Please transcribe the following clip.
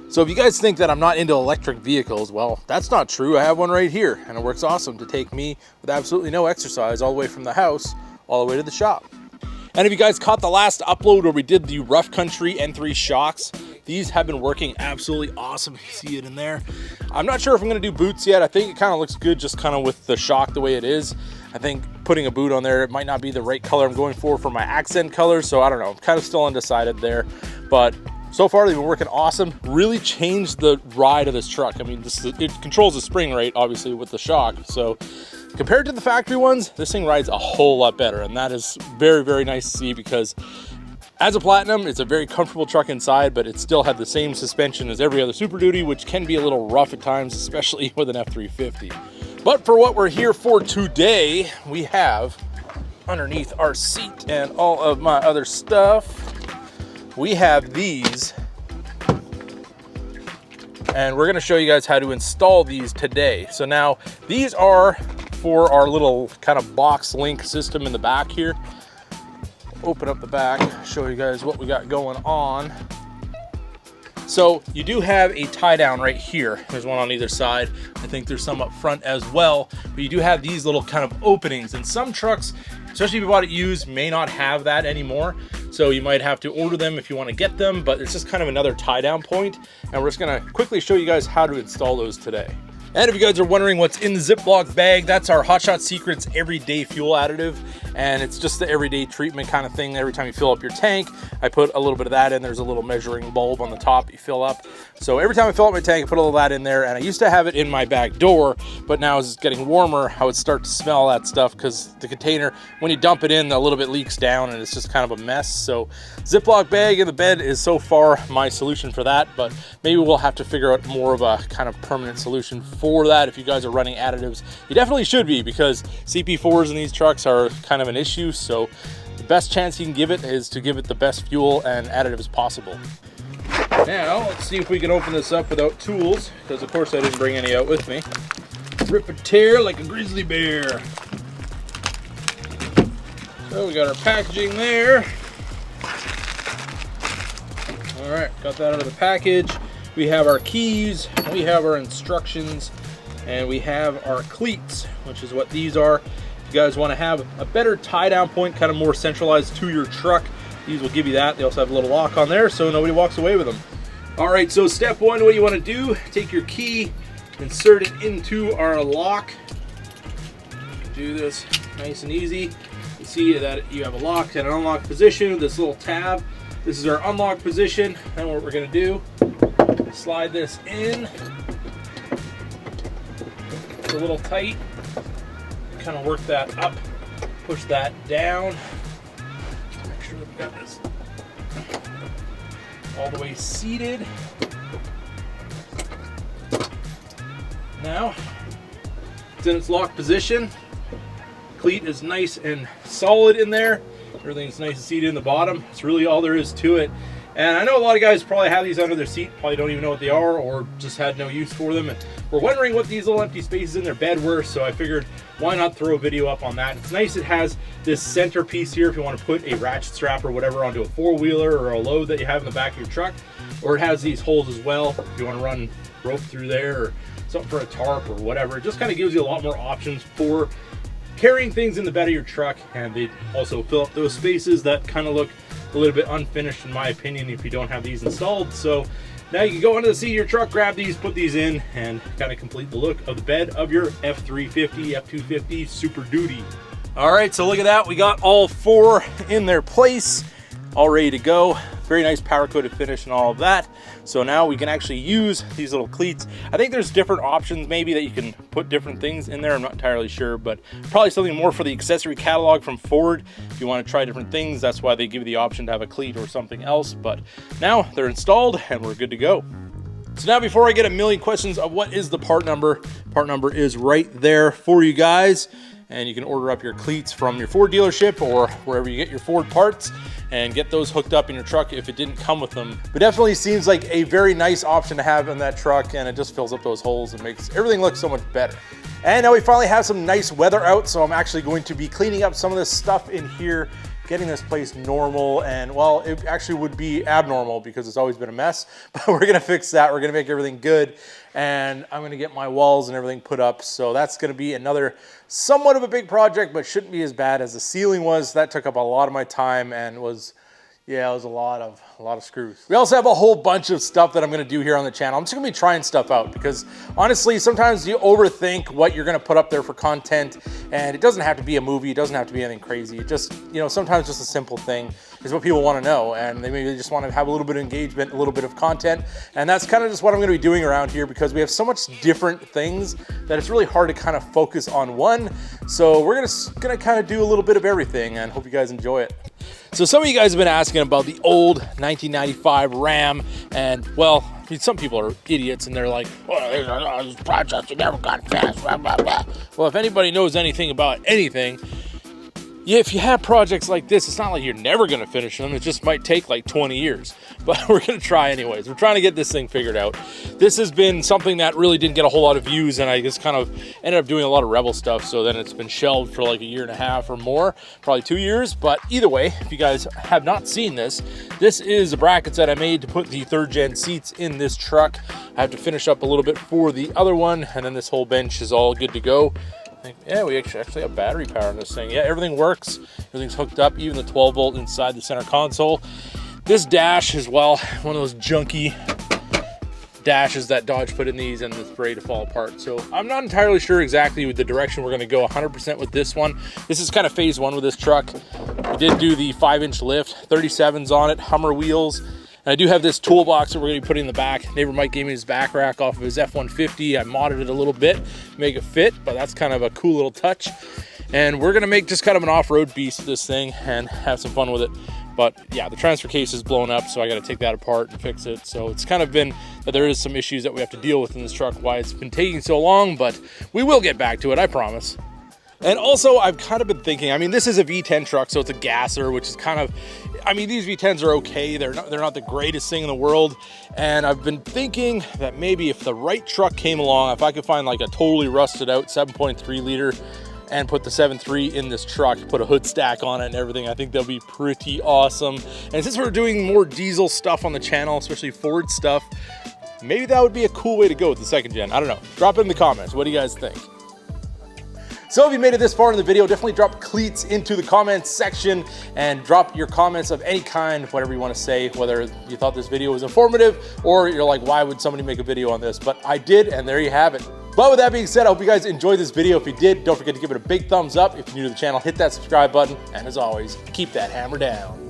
So if you guys think that I'm not into electric vehicles, well, that's not true. I have one right here, and it works awesome to take me with absolutely no exercise all the way from the house all the way to the shop. And if you guys caught the last upload where we did the Rough Country N3 shocks, these have been working absolutely awesome. You see it in there. I'm not sure if I'm gonna do boots yet. I think it kind of looks good just kind of with the shock the way it is. I think putting a boot on there, it might not be the right color I'm going for my accent color, so I don't know. I'm kind of still undecided there, but so far they've been working awesome. Really changed the ride of this truck. I mean, it controls the spring rate, obviously, with the shock, so compared to the factory ones, this thing rides a whole lot better, and that is very, very nice to see because as a Platinum, it's a very comfortable truck inside, but it still had the same suspension as every other Super Duty, which can be a little rough at times, especially with an F350. But for what we're here for today, we have underneath our seat and all of my other stuff, we have these. And we're gonna show you guys how to install these today. So now, these are for our little kind of box link system in the back here. Open up the back, show you guys what we got going on. So you do have a tie down right here. There's one on either side. I think there's some up front as well, but you do have these little kind of openings, and some trucks, especially if you bought it used, may not have that anymore. So you might have to order them if you want to get them, but it's just kind of another tie down point. And we're just gonna quickly show you guys how to install those today. And if you guys are wondering what's in the Ziploc bag, that's our Hot Shot Secrets Everyday Fuel Additive. And it's just the everyday treatment kind of thing. Every time you fill up your tank, I put a little bit of that in. There's a little measuring bulb on the top you fill up. So every time I fill up my tank, I put a little of that in there. And I used to have it in my back door, but now as it's getting warmer, I would start to smell that stuff because the container, when you dump it in, a little bit leaks down and it's just kind of a mess. So Ziploc bag in the bed is so far my solution for that, but maybe we'll have to figure out more of a kind of permanent solution for that. If you guys are running additives, you definitely should be, because CP4s in these trucks are kind of an issue. So the best chance you can give it is to give it the best fuel and additives possible. Now let's see if we can open this up without tools, because of course I didn't bring any out with me. Rip and tear like a grizzly bear. So we got our packaging there. All right, got that out of the package. We have our keys, we have our instructions, and we have our cleats, which is what these are. If you guys want to have a better tie down point, kind of more centralized to your truck, these will give you that. They also have a little lock on there so nobody walks away with them. All right, so step one, what you want to do, take your key, insert it into our lock. Do this nice and easy. You see that you have a locked and an unlocked position with this little tab. This is our unlocked position. And what we're going to do, slide this in. It's a little tight. Kind of work that up, push that down. Make sure that we got this all the way seated. Now it's in its locked position. Cleat is nice and solid in there. Everything's nice and seated in the bottom. It's really all there is to it. And I know a lot of guys probably have these under their seat, probably don't even know what they are, or just had no use for them. And we're wondering what these little empty spaces in their bed were, so I figured why not throw a video up on that. It's nice it has this center piece here if you want to put a ratchet strap or whatever onto a four-wheeler or a load that you have in the back of your truck. Or it has these holes as well if you want to run rope through there or something for a tarp or whatever. It just kind of gives you a lot more options for carrying things in the bed of your truck, and they also fill up those spaces that kind of look a little bit unfinished in my opinion if you don't have these installed. So now you can go into the seat of your truck, grab these, put these in, and kind of complete the look of the bed of your F350, F250 Super Duty. All right, so look at that. We got all four in their place, all ready to go. Very nice power coated finish and all of that. So now we can actually use these little cleats. I think there's different options maybe that you can put different things in there. I'm not entirely sure, but probably something more for the accessory catalog from Ford. If you want to try different things, that's why they give you the option to have a cleat or something else. But now they're installed and we're good to go. So now before I get a million questions of what is the part number is right there for you guys. And you can order up your cleats from your Ford dealership or wherever you get your Ford parts and get those hooked up in your truck if it didn't come with them. But definitely seems like a very nice option to have in that truck, and it just fills up those holes and makes everything look so much better. And now we finally have some nice weather out, so I'm actually going to be cleaning up some of this stuff in here getting this place normal, and well, it actually would be abnormal because it's always been a mess, but we're gonna fix that. We're gonna make everything good, and I'm gonna get my walls and everything put up. So that's gonna be another somewhat of a big project, but shouldn't be as bad as the ceiling was. That took up a lot of my time and was, yeah, it was a lot of screws. We also have a whole bunch of stuff that I'm gonna do here on the channel. I'm just gonna be trying stuff out because honestly, sometimes you overthink what you're gonna put up there for content, and it doesn't have to be a movie, it doesn't have to be anything crazy. It just, you know, sometimes just a simple thing is what people wanna know, and they maybe just wanna have a little bit of engagement, a little bit of content, and that's kind of just what I'm gonna be doing around here because we have so much different things that it's really hard to kind of focus on one. So we're gonna kind of do a little bit of everything, and hope you guys enjoy it. So some of you guys have been asking about the old 1995 Ram, and well, I mean, some people are idiots and they're like, oh, these projects, you never got fast, blah, blah, blah. Well, if anybody knows anything about anything, yeah, if you have projects like this, it's not like you're never gonna finish them. It just might take like 20 years, but we're gonna try anyways. We're trying to get this thing figured out. This has been something that really didn't get a whole lot of views, and I just kind of ended up doing a lot of rebel stuff. So then it's been shelved for like a year and a half or more, probably 2 years. But either way, if you guys have not seen this, this is the brackets that I made to put the 3rd gen seats in this truck. I have to finish up a little bit for the other one, and then this whole bench is all good to go. Yeah, we actually have battery power on this thing. Yeah, everything works. Everything's hooked up, even the 12 volt inside the center console. This dash as well, one of those junky dashes that Dodge put in these, and it's ready to fall apart. So I'm not entirely sure exactly with the direction we're gonna go 100% with this one. This is kind of phase 1 with this truck. We did do the 5-inch lift, 37s on it, Hummer wheels. And I do have this toolbox that we're gonna be putting in the back. Neighbor Mike gave me his back rack off of his F-150. I modded it a little bit to make it fit, but that's kind of a cool little touch. And we're gonna make just kind of an off-road beast of this thing and have some fun with it. But yeah, the transfer case is blown up, so I gotta take that apart and fix it. So it's kind of been that there is some issues that we have to deal with in this truck, why it's been taking so long, but we will get back to it, I promise. And also, I've kind of been thinking, I mean, this is a V10 truck, so it's a gasser, which is kind of, I mean, these V10s are okay. They're not the greatest thing in the world. And I've been thinking that maybe if the right truck came along, if I could find like a totally rusted out 7.3 liter and put the 7.3 in this truck, put a hood stack on it and everything, I think that'll be pretty awesome. And since we're doing more diesel stuff on the channel, especially Ford stuff, maybe that would be a cool way to go with the 2nd gen. I don't know. Drop it in the comments. What do you guys think? So if you made it this far in the video, definitely drop cleats into the comments section and drop your comments of any kind, whatever you want to say, whether you thought this video was informative or you're like, why would somebody make a video on this? But I did, and there you have it. But with that being said, I hope you guys enjoyed this video. If you did, don't forget to give it a big thumbs up. If you're new to the channel, hit that subscribe button. And as always, keep that hammer down.